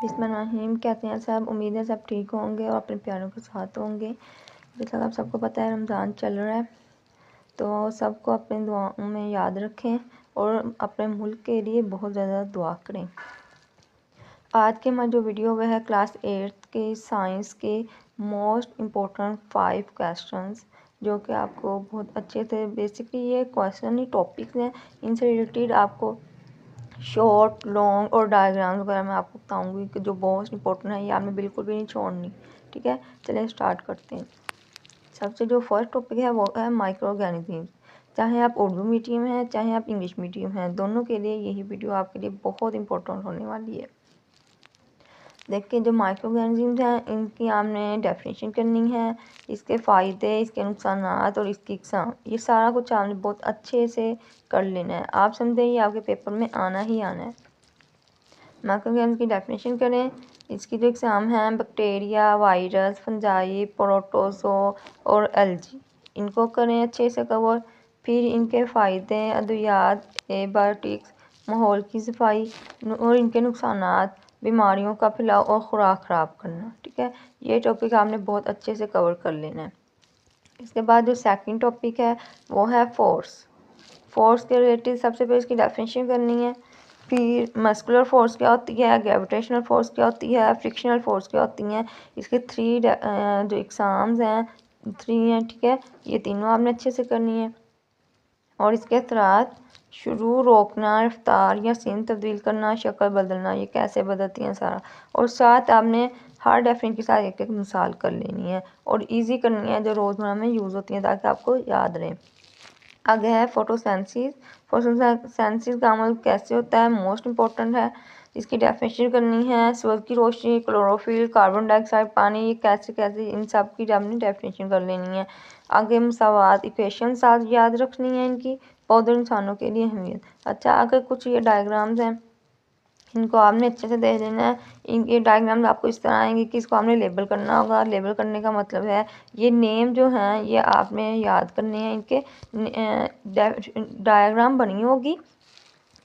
बिस्मिल्लाहिर्रहमानिर्रहीम। कहते हैं सब, उम्मीद है सब ठीक होंगे और अपने प्यारों के साथ होंगे। जैसा आप सबको पता है रमज़ान चल रहा है, तो सबको अपने दुआओं में याद रखें और अपने मुल्क के लिए बहुत ज़्यादा दुआ करें। आज के हमारा जो वीडियो वह है क्लास 8 के साइंस के मोस्ट इम्पोर्टेंट 5 क्वेश्चंस, जो कि आपको बहुत अच्छे से बेसिकली ये क्वेश्चन ही टॉपिक्स हैं, इनसे रिलेटेड आपको शॉर्ट लॉन्ग और डायग्राम वगैरह मैं आपको बताऊंगी कि जो बहुत इंपॉर्टेंट है, ये आपने बिल्कुल भी नहीं छोड़नी। ठीक है, चलिए स्टार्ट करते हैं। सबसे जो फर्स्ट टॉपिक है वो है माइक्रो ऑर्गेनिज्म। चाहे आप उर्दू मीडियम हैं चाहे आप इंग्लिश मीडियम हैं, दोनों के लिए यही वीडियो आपके लिए बहुत इंपॉर्टेंट होने वाली है। देखिए, जो माइक्रो ऑर्गेनिज्म हैं इनकी आपने डेफिनेशन करनी है, इसके फ़ायदे, इसके नुकसान और इसकी इकसाम, ये सारा कुछ आपने बहुत अच्छे से कर लेना है। आप समझे ये आपके पेपर में आना ही आना है। माइक्रो ऑर्गेनिज्म की डेफिनेशन करें। इसकी जो एग्ज़ाम हैं बैक्टीरिया, वायरस, फंजाई, प्रोटोजो और एल्गी, इनको करें अच्छे से कवर। फिर इनके फ़ायदे, अद्वियात, एंटीबायोटिक्स, माहौल की सफाई और इनके नुकसानात, बीमारियों का फैलाव और ख़ुराक ख़राब करना। ठीक है, ये टॉपिक आपने बहुत अच्छे से कवर कर लेना है। इसके बाद जो सेकंड टॉपिक है वो है फोर्स। फोर्स के रिलेटेड सबसे पहले इसकी डेफिनेशन करनी है। फिर मस्कुलर फोर्स क्या होती है, ग्रेविटेशनल फोर्स क्या होती है, फ्रिक्शनल फोर्स क्या होती हैं। इसके जो एग्ज़ाम्स हैं 3 हैं। ठीक है, ये तीनों आपने अच्छे से करनी है। और इसके असरात, शुरू, रोकना, रफ्तार या सीन तब्दील करना, शक्ल बदलना, ये कैसे बदलती हैं सारा। और साथ आपने हर डेफिनेशन के साथ एक एक मिसाल कर लेनी है और इजी करनी है जो रोज़मर्रा में यूज़ होती हैं, ताकि आपको याद रहे। आगे है फोटोसेंसिस। फोटोसेंसिस का अमल कैसे होता है, मोस्ट इम्पोर्टेंट है। इसकी डेफिनेशन करनी है। सूरज की रोशनी, क्लोरोफिल, कार्बन डाइऑक्साइड, पानी, ये कैसे कैसे इन सब की आपने डेफिनेशन कर लेनी है। आगे मसावात, इक्वेशन साथ याद रखनी है इनकी, पौधे इंसानों के लिए अहमियत। अच्छा, आगे कुछ ये डायग्राम्स हैं, इनको आपने अच्छे से देख लेना है। इनके डायग्राम आपको इस तरह आएंगे कि इसको आपने लेबल करना होगा। लेबल करने का मतलब है ये नेम जो हैं ये आपने याद करने हैं। इनके डायग्राम बनी होगी,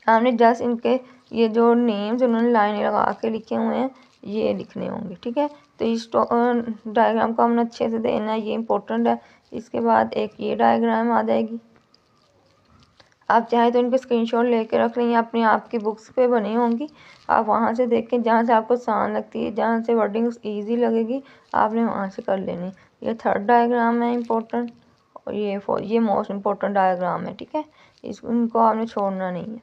आपने जस्ट इनके ये जो नेम्स उन्होंने लाइन लगा के लिखे हुए हैं ये लिखने होंगे। ठीक है, तो इस डायग्राम को हमने अच्छे से देना है, ये इंपॉर्टेंट है। इसके बाद एक ये डायग्राम आ जाएगी, आप चाहे तो इनके स्क्रीनशॉट लेके रख लें, अपनी आपकी बुक्स पे बनी होंगी, आप वहाँ से देखें। जहाँ से आपको आसान लगती है, जहाँ से वर्डिंग इजी लगेगी, आपने वहाँ से कर लेनी। ये थर्ड डायग्राम है इम्पोर्टेंट और ये मोस्ट इम्पोर्टेंट डायग्राम है। ठीक है, इनको आपने छोड़ना नहीं है।